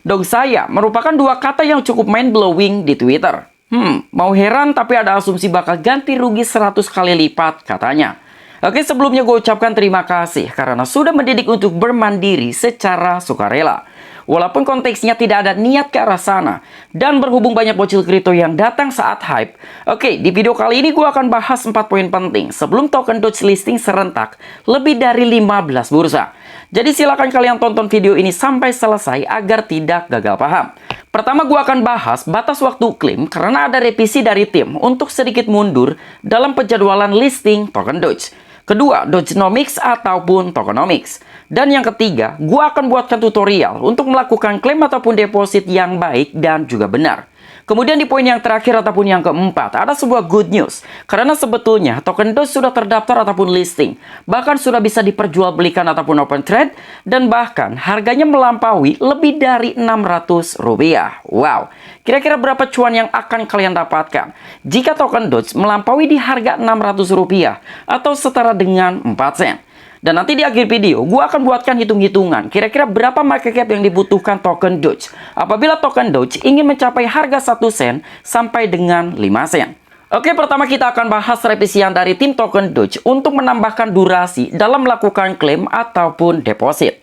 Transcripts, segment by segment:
Dog saya merupakan dua kata yang cukup mind-blowing di Twitter. Mau heran tapi ada asumsi bakal ganti rugi 100 kali lipat katanya. Oke, sebelumnya gue ucapkan terima kasih karena sudah mendidik untuk bermandiri secara sukarela. Walaupun konteksnya tidak ada niat ke arah sana. Dan berhubung banyak bocil kripto yang datang saat hype. Oke, di video kali ini gue akan bahas 4 poin penting sebelum token Doge listing serentak lebih dari 15 bursa. Jadi silakan kalian tonton video ini sampai selesai agar tidak gagal paham. Pertama gue akan bahas batas waktu klaim karena ada revisi dari tim untuk sedikit mundur dalam penjadwalan listing token Doge. Kedua, Dogenomics ataupun Tokenomics. Dan yang ketiga, gue akan buatkan tutorial untuk melakukan klaim ataupun deposit yang baik dan juga benar. Kemudian di poin yang terakhir ataupun yang keempat, ada sebuah good news. Karena sebetulnya token Doge sudah terdaftar ataupun listing. Bahkan sudah bisa diperjualbelikan ataupun open trade. Dan bahkan harganya melampaui lebih dari Rp600. Wow, kira-kira berapa cuan yang akan kalian dapatkan jika token Doge melampaui di harga Rp600 atau setara dengan 4 sen? Dan nanti di akhir video, gue akan buatkan hitung-hitungan kira-kira berapa market cap yang dibutuhkan token Doge apabila token Doge ingin mencapai harga 1 sen sampai dengan 5 sen. Oke, pertama kita akan bahas revisian dari tim token Doge untuk menambahkan durasi dalam melakukan klaim ataupun deposit.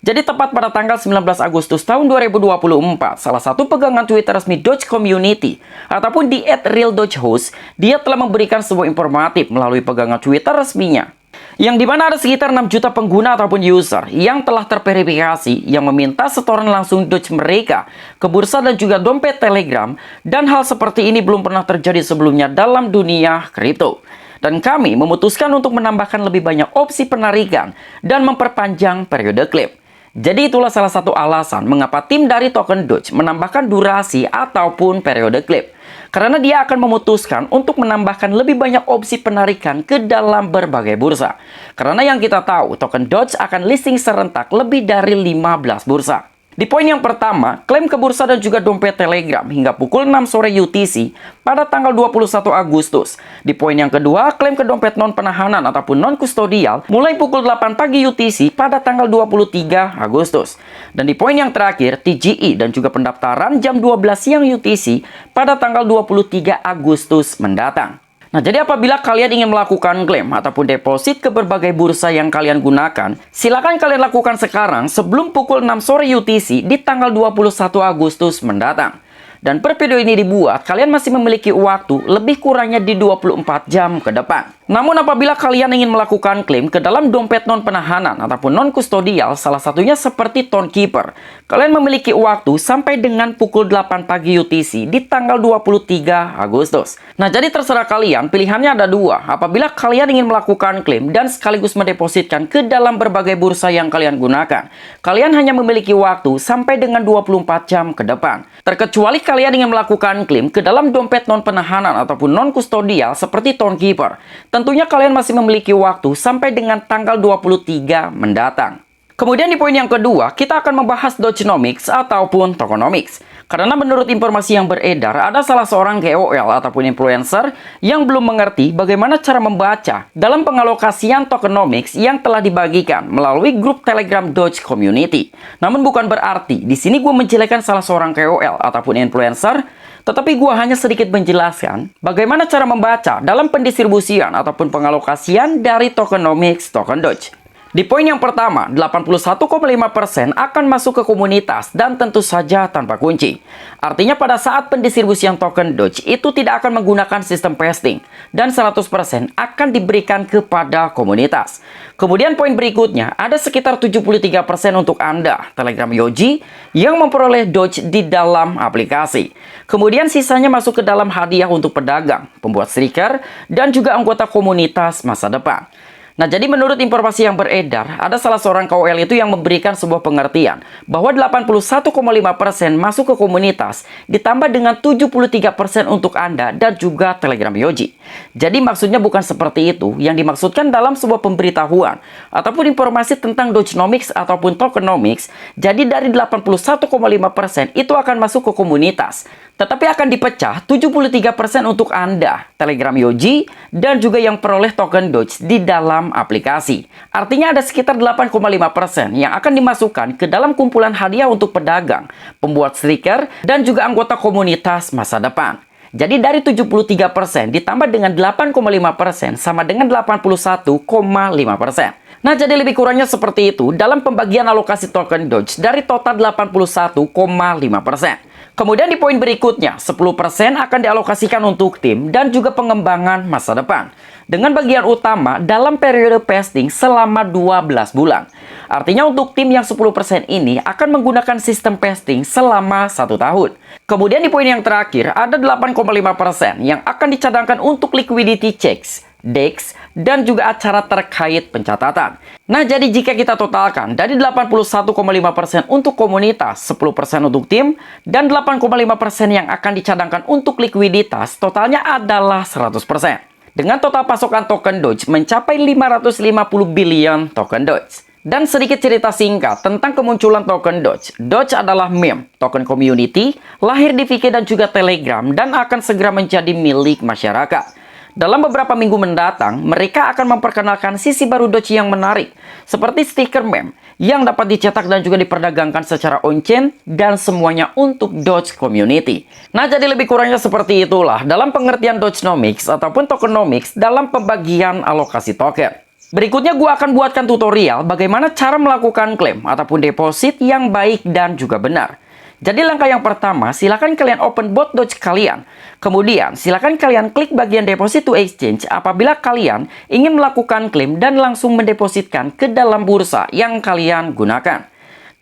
Jadi tepat pada tanggal 19 Agustus tahun 2024, salah satu pegangan Twitter resmi Doge Community ataupun di @realdogehost, dia telah memberikan sebuah informatif melalui pegangan Twitter resminya. Yang dimana ada sekitar 6 juta pengguna ataupun user yang telah terverifikasi yang meminta setoran langsung Doge mereka ke bursa dan juga dompet Telegram, dan hal seperti ini belum pernah terjadi sebelumnya dalam dunia kripto. Dan kami memutuskan untuk menambahkan lebih banyak opsi penarikan dan memperpanjang periode klaim. Jadi itulah salah satu alasan mengapa tim dari token Doge menambahkan durasi ataupun periode klaim. Karena dia akan memutuskan untuk menambahkan lebih banyak opsi penarikan ke dalam berbagai bursa. Karena yang kita tahu, token Doge akan listing serentak lebih dari 15 bursa. Di poin yang pertama, klaim ke bursa dan juga dompet Telegram hingga pukul 6 sore UTC pada tanggal 21 Agustus. Di poin yang kedua, klaim ke dompet non-penahanan ataupun non-kustodial mulai pukul 8 pagi UTC pada tanggal 23 Agustus. Dan di poin yang terakhir, TGE dan juga pendaftaran jam 12 siang UTC pada tanggal 23 Agustus mendatang. Nah, jadi apabila kalian ingin melakukan klaim ataupun deposit ke berbagai bursa yang kalian gunakan, silakan kalian lakukan sekarang sebelum pukul 6 sore UTC di tanggal 21 Agustus mendatang. Dan per video ini dibuat, kalian masih memiliki waktu lebih kurangnya di 24 jam ke depan. Namun apabila kalian ingin melakukan klaim ke dalam dompet non-penahanan ataupun non-kustodial, salah satunya seperti Tonekeeper, kalian memiliki waktu sampai dengan pukul 8 pagi UTC di tanggal 23 Agustus. Nah, jadi terserah kalian, pilihannya ada dua. Apabila kalian ingin melakukan klaim dan sekaligus mendepositkan ke dalam berbagai bursa yang kalian gunakan, kalian hanya memiliki waktu sampai dengan 24 jam ke depan. Terkecuali kalian ingin melakukan klaim ke dalam dompet non-penahanan ataupun non-kustodial seperti Tonekeeper, tentunya kalian masih memiliki waktu sampai dengan tanggal 23 mendatang. Kemudian di poin yang kedua, kita akan membahas Dogenomics ataupun Tokenomics. Karena menurut informasi yang beredar, ada salah seorang KOL ataupun influencer yang belum mengerti bagaimana cara membaca dalam pengalokasian Tokenomics yang telah dibagikan melalui grup Telegram Doge Community. Namun bukan berarti di sini gue menjelekkan salah seorang KOL ataupun influencer, tetapi gue hanya sedikit menjelaskan bagaimana cara membaca dalam pendistribusian ataupun pengalokasian dari Tokenomics token Doge. Di poin yang pertama, 81,5% akan masuk ke komunitas dan tentu saja tanpa kunci. Artinya pada saat pendistribusian token Doge itu tidak akan menggunakan sistem vesting dan 100% akan diberikan kepada komunitas. Kemudian poin berikutnya, ada sekitar 73% untuk Anda, Telegram Yogi, yang memperoleh Doge di dalam aplikasi. Kemudian sisanya masuk ke dalam hadiah untuk pedagang, pembuat stiker, dan juga anggota komunitas masa depan. Nah, jadi menurut informasi yang beredar, ada salah seorang KOL itu yang memberikan sebuah pengertian bahwa 81,5% masuk ke komunitas ditambah dengan 73% untuk Anda dan juga Telegram Yogi. Jadi maksudnya bukan seperti itu yang dimaksudkan dalam sebuah pemberitahuan ataupun informasi tentang Dogenomics ataupun Tokenomics. Jadi dari 81,5% itu akan masuk ke komunitas. Tetapi akan dipecah 73% untuk Anda, Telegram Yoji, dan juga yang peroleh token Doge di dalam aplikasi. Artinya ada sekitar 8,5% yang akan dimasukkan ke dalam kumpulan hadiah untuk pedagang, pembuat stiker, dan juga anggota komunitas masa depan. Jadi dari 73% ditambah dengan 8,5% sama dengan 81,5%. Nah, jadi lebih kurangnya seperti itu dalam pembagian alokasi token Doge dari total 81,5%. Kemudian di poin berikutnya, 10% akan dialokasikan untuk tim dan juga pengembangan masa depan. Dengan bagian utama dalam periode vesting selama 12 bulan. Artinya untuk tim yang 10% ini akan menggunakan sistem vesting selama 1 tahun. Kemudian di poin yang terakhir, ada 8,5% yang akan dicadangkan untuk liquidity checks, DEX, dan juga acara terkait pencatatan. Nah, jadi jika kita totalkan dari 81,5% untuk komunitas, 10% untuk tim, dan 8,5% yang akan dicadangkan untuk likuiditas, totalnya adalah 100%. Dengan total pasokan token Doge mencapai 550 billion token Doge. Dan sedikit cerita singkat tentang kemunculan token Doge. Doge adalah meme, token community, lahir di VK dan juga Telegram, dan akan segera menjadi milik masyarakat. Dalam beberapa minggu mendatang, mereka akan memperkenalkan sisi baru Doge yang menarik, seperti stiker meme yang dapat dicetak dan juga diperdagangkan secara on-chain dan semuanya untuk Doge community. Nah, jadi lebih kurangnya seperti itulah dalam pengertian Dogenomics ataupun tokenomics dalam pembagian alokasi token. Berikutnya gue akan buatkan tutorial bagaimana cara melakukan klaim ataupun deposit yang baik dan juga benar. Jadi langkah yang pertama, silakan kalian open bot Doge kalian. Kemudian, silakan kalian klik bagian deposit to exchange apabila kalian ingin melakukan klaim dan langsung mendepositkan ke dalam bursa yang kalian gunakan.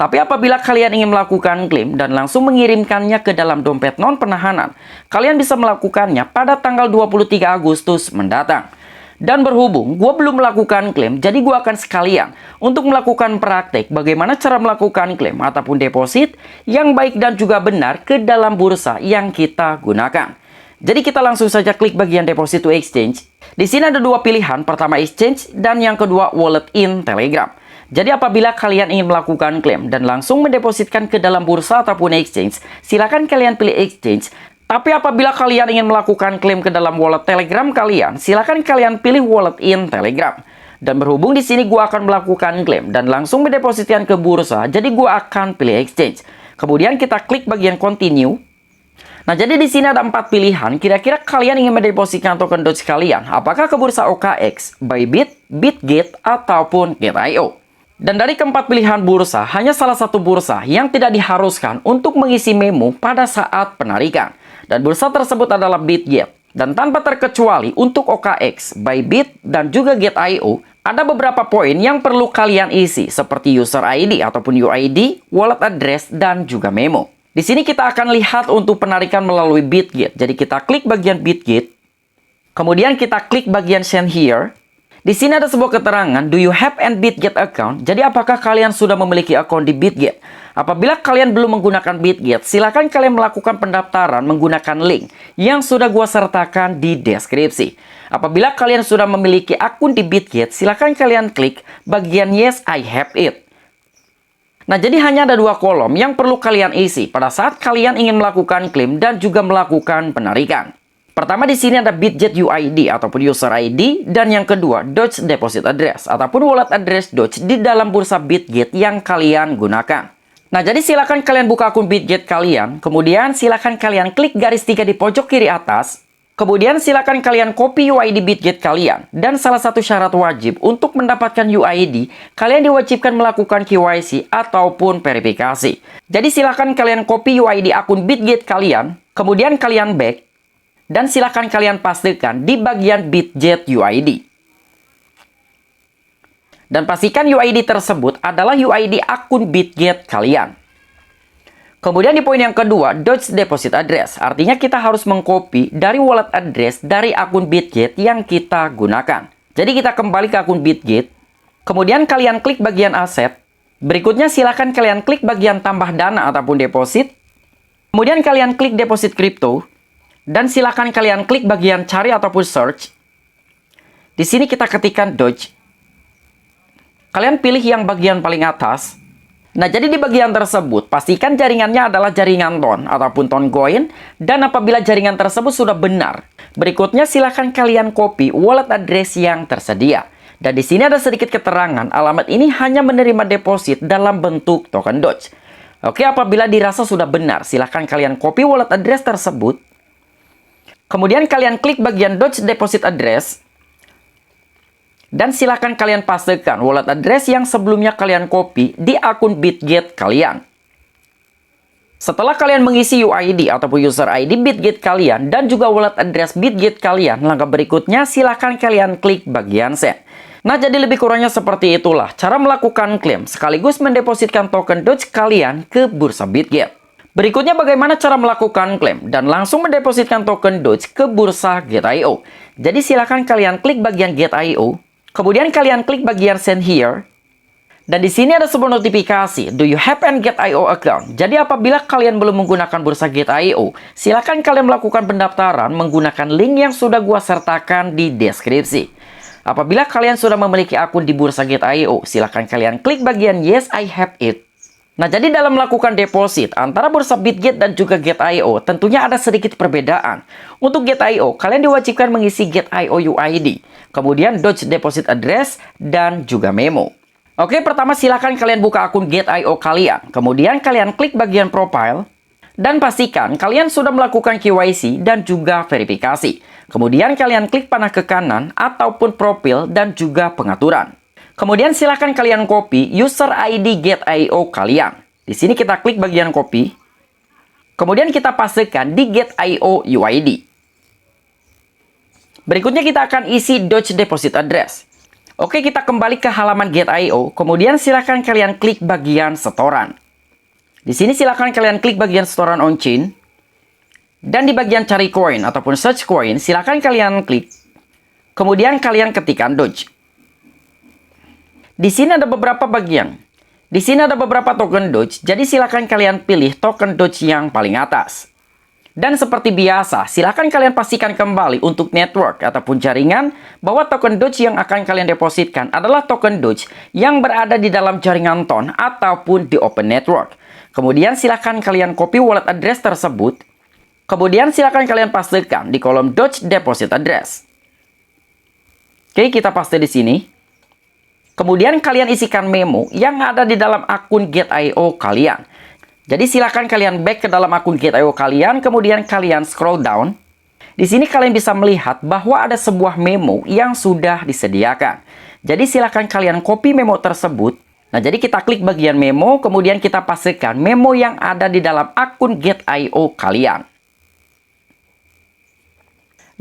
Tapi apabila kalian ingin melakukan klaim dan langsung mengirimkannya ke dalam dompet non penahanan, kalian bisa melakukannya pada tanggal 23 Agustus mendatang. Dan berhubung gue belum melakukan klaim, jadi gue akan sekalian untuk melakukan praktek bagaimana cara melakukan klaim ataupun deposit yang baik dan juga benar ke dalam bursa yang kita gunakan. Jadi kita langsung saja klik bagian deposit to exchange. Di sini ada dua pilihan, pertama exchange dan yang kedua wallet in Telegram. Jadi apabila kalian ingin melakukan klaim dan langsung mendepositkan ke dalam bursa ataupun exchange, silakan kalian pilih exchange. Tapi apabila kalian ingin melakukan klaim ke dalam wallet Telegram kalian, silakan kalian pilih wallet in Telegram. Dan berhubung di sini gua akan melakukan klaim dan langsung mendepositkan ke bursa, jadi gua akan pilih exchange. Kemudian kita klik bagian continue. Nah, jadi di sini ada 4 pilihan. Kira-kira kalian ingin mendepositkan token Doge kalian, apakah ke bursa OKX, Bybit, Bitget, ataupun Gate.io. Dan dari keempat pilihan bursa, hanya salah satu bursa yang tidak diharuskan untuk mengisi memo pada saat penarikan. Dan bursa tersebut adalah Bitget. Dan tanpa terkecuali untuk OKX, Bybit, dan juga Gate.io, ada beberapa poin yang perlu kalian isi seperti user ID ataupun UID, wallet address, dan juga memo. Di sini kita akan lihat untuk penarikan melalui Bitget. Jadi kita klik bagian Bitget. Kemudian kita klik bagian Send Here. Di sini ada sebuah keterangan, do you have an Bitget account? Jadi apakah kalian sudah memiliki akun di Bitget? Apabila kalian belum menggunakan Bitget, silakan kalian melakukan pendaftaran menggunakan link yang sudah gua sertakan di deskripsi. Apabila kalian sudah memiliki akun di Bitget, silakan kalian klik bagian Yes, I have it. Nah, jadi hanya ada 2 kolom yang perlu kalian isi pada saat kalian ingin melakukan klaim dan juga melakukan penarikan. Pertama di sini ada Bitget UID ataupun user ID, dan yang kedua Doge deposit address ataupun wallet address Doge di dalam bursa Bitget yang kalian gunakan. Nah, jadi silakan kalian buka akun Bitget kalian, kemudian silakan kalian klik garis 3 di pojok kiri atas, kemudian silakan kalian copy UID Bitget kalian, dan salah satu syarat wajib untuk mendapatkan UID, kalian diwajibkan melakukan KYC ataupun verifikasi. Jadi silakan kalian copy UID akun Bitget kalian, kemudian kalian back, dan silakan kalian pastikan di bagian Bitget UID. Dan pastikan UID tersebut adalah UID akun Bitget kalian. Kemudian di poin yang kedua, Doge deposit address. Artinya kita harus mengcopy dari wallet address dari akun Bitget yang kita gunakan. Jadi kita kembali ke akun Bitget. Kemudian kalian klik bagian aset. Berikutnya silakan kalian klik bagian tambah dana ataupun deposit. Kemudian kalian klik deposit crypto. Dan silakan kalian klik bagian cari ataupun search. Di sini kita ketikkan Doge. Kalian pilih yang bagian paling atas. Nah, jadi di bagian tersebut, pastikan jaringannya adalah jaringan Ton ataupun Toncoin, dan apabila jaringan tersebut sudah benar, berikutnya silahkan kalian copy wallet address yang tersedia. Dan di sini ada sedikit keterangan, alamat ini hanya menerima deposit dalam bentuk token Doge. Oke, apabila dirasa sudah benar, silahkan kalian copy wallet address tersebut. Kemudian kalian klik bagian Doge Deposit Address. Dan silakan kalian pastekan wallet address yang sebelumnya kalian copy di akun Bitget kalian. Setelah kalian mengisi UID ataupun user ID Bitget kalian dan juga wallet address Bitget kalian, langkah berikutnya silakan kalian klik bagian send. Nah, jadi lebih kurangnya seperti itulah cara melakukan klaim sekaligus mendepositkan token Doge kalian ke bursa Bitget. Berikutnya bagaimana cara melakukan klaim dan langsung mendepositkan token Doge ke bursa Get.io. Jadi silakan kalian klik bagian Get.io. Kemudian kalian klik bagian Send Here. Dan di sini ada sebuah notifikasi, Do you have an Get.io account? Jadi apabila kalian belum menggunakan bursa Get.io, silakan kalian melakukan pendaftaran menggunakan link yang sudah gua sertakan di deskripsi. Apabila kalian sudah memiliki akun di bursa Get.io, silakan kalian klik bagian Yes, I have it. Nah, jadi dalam melakukan deposit antara bursa Bitget dan juga Get.io, tentunya ada sedikit perbedaan. Untuk Get.io, kalian diwajibkan mengisi Get.io UID, kemudian Doge Deposit Address, dan juga memo. Oke, pertama silakan kalian buka akun Get.io kalian, kemudian kalian klik bagian Profile, dan pastikan kalian sudah melakukan KYC dan juga verifikasi. Kemudian kalian klik panah ke kanan ataupun Profil dan juga Pengaturan. Kemudian silakan kalian copy user ID Get.io kalian. Di sini kita klik bagian copy. Kemudian kita pastekan di Get.io UID. Berikutnya kita akan isi Doge Deposit Address. Oke, kita kembali ke halaman Get.io. Kemudian silakan kalian klik bagian setoran. Di sini silakan kalian klik bagian setoran on-chain. Dan di bagian cari koin ataupun search coin, silakan kalian klik. Kemudian kalian ketikkan Doge. Di sini ada beberapa bagian. Di sini ada beberapa token Doge, jadi silakan kalian pilih token Doge yang paling atas. Dan seperti biasa, silakan kalian pastikan kembali untuk network ataupun jaringan bahwa token Doge yang akan kalian depositkan adalah token Doge yang berada di dalam jaringan Ton ataupun di Open Network. Kemudian silakan kalian copy wallet address tersebut. Kemudian silakan kalian pastekan di kolom Doge Deposit Address. Oke, kita paste di sini. Kemudian kalian isikan memo yang ada di dalam akun Get.io kalian. Jadi silakan kalian back ke dalam akun Get.io kalian, kemudian kalian scroll down. Di sini kalian bisa melihat bahwa ada sebuah memo yang sudah disediakan. Jadi silakan kalian copy memo tersebut. Nah, jadi kita klik bagian memo, kemudian kita pastikan memo yang ada di dalam akun Get.io kalian.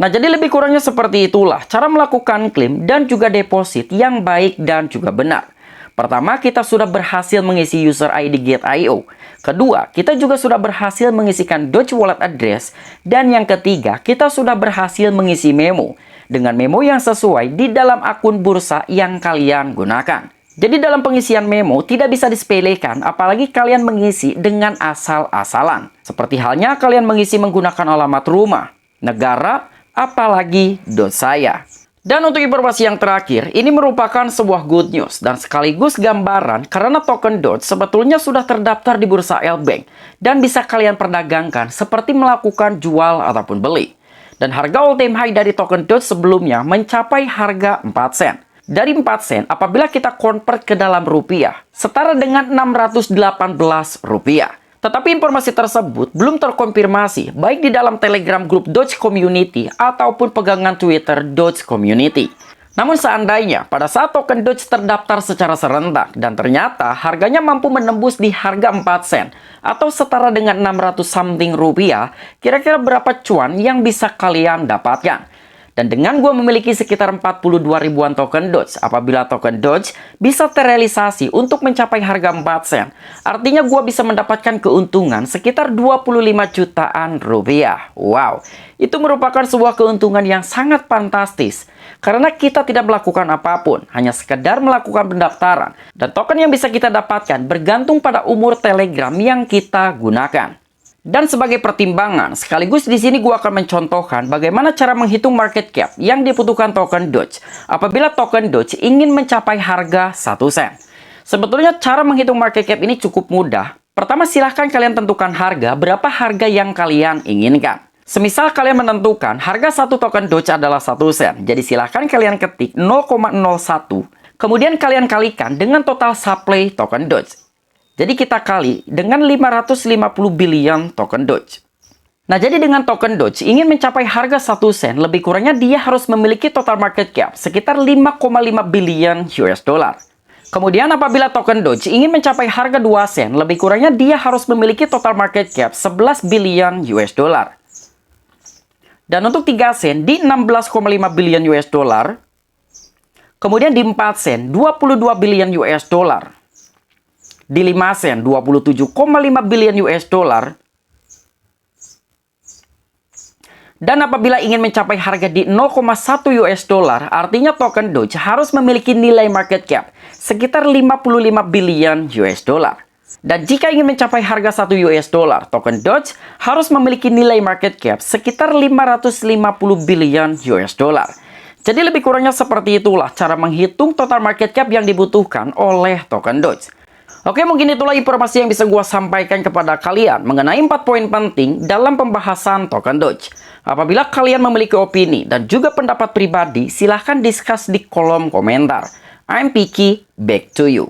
Nah, jadi lebih kurangnya seperti itulah cara melakukan klaim dan juga deposit yang baik dan juga benar. Pertama, kita sudah berhasil mengisi user ID Get.io. Kedua, kita juga sudah berhasil mengisikan Doge Wallet Address. Dan yang ketiga, kita sudah berhasil mengisi memo dengan memo yang sesuai di dalam akun bursa yang kalian gunakan. Jadi dalam pengisian memo tidak bisa disepelekan, apalagi kalian mengisi dengan asal-asalan. Seperti halnya kalian mengisi menggunakan alamat rumah, negara, apalagi Doge saya. Dan untuk informasi yang terakhir, ini merupakan sebuah good news dan sekaligus gambaran karena token Doge sebetulnya sudah terdaftar di bursa L-Bank dan bisa kalian perdagangkan seperti melakukan jual ataupun beli. Dan harga all time high dari token Doge sebelumnya mencapai harga 4 sen. Dari 4 sen apabila kita convert ke dalam rupiah, setara dengan 618 rupiah. Tetapi informasi tersebut belum terkonfirmasi baik di dalam Telegram grup Doge Community ataupun pegangan Twitter Doge Community. Namun seandainya pada saat token Doge terdaftar secara serentak dan ternyata harganya mampu menembus di harga 4 sen atau setara dengan 600 something rupiah, kira-kira berapa cuan yang bisa kalian dapatkan? Dan dengan gue memiliki sekitar 42 ribuan token Doge, apabila token Doge bisa terrealisasi untuk mencapai harga 4 sen, artinya gue bisa mendapatkan keuntungan sekitar 25 jutaan rupiah. Wow, itu merupakan sebuah keuntungan yang sangat fantastis. Karena kita tidak melakukan apapun, hanya sekedar melakukan pendaftaran. Dan token yang bisa kita dapatkan bergantung pada umur Telegram yang kita gunakan. Dan sebagai pertimbangan, sekaligus di sini gua akan mencontohkan bagaimana cara menghitung market cap yang dibutuhkan token Doge apabila token Doge ingin mencapai harga 1 sen. Sebetulnya cara menghitung market cap ini cukup mudah. Pertama, silahkan kalian tentukan harga, berapa harga yang kalian inginkan. Semisal kalian menentukan harga satu token Doge adalah 1 sen. Jadi silahkan kalian ketik 0,01. Kemudian kalian kalikan dengan total supply token Doge. Jadi kita kali dengan 550 billion token Doge. Nah, jadi dengan token Doge ingin mencapai harga 1 sen, lebih kurangnya dia harus memiliki total market cap sekitar 5,5 billion US dollar. Kemudian apabila token Doge ingin mencapai harga 2 sen, lebih kurangnya dia harus memiliki total market cap 11 billion US dollar. Dan untuk 3 sen di 16,5 billion US dollar. Kemudian di 4 sen 22 billion US dollar. Di 5 sen 27,5 billion US dollar. Dan apabila ingin mencapai harga di 0,1 US dollar, artinya token Doge harus memiliki nilai market cap sekitar 55 billion US dollar. Dan jika ingin mencapai harga 1 US dollar, token Doge harus memiliki nilai market cap sekitar 550 billion US dollar. Jadi lebih kurangnya seperti itulah cara menghitung total market cap yang dibutuhkan oleh token Doge. Oke, mungkin itulah informasi yang bisa gua sampaikan kepada kalian mengenai 4 poin penting dalam pembahasan token Doge. Apabila kalian memiliki opini dan juga pendapat pribadi, silahkan discuss di kolom komentar. I'm Piki, back to you.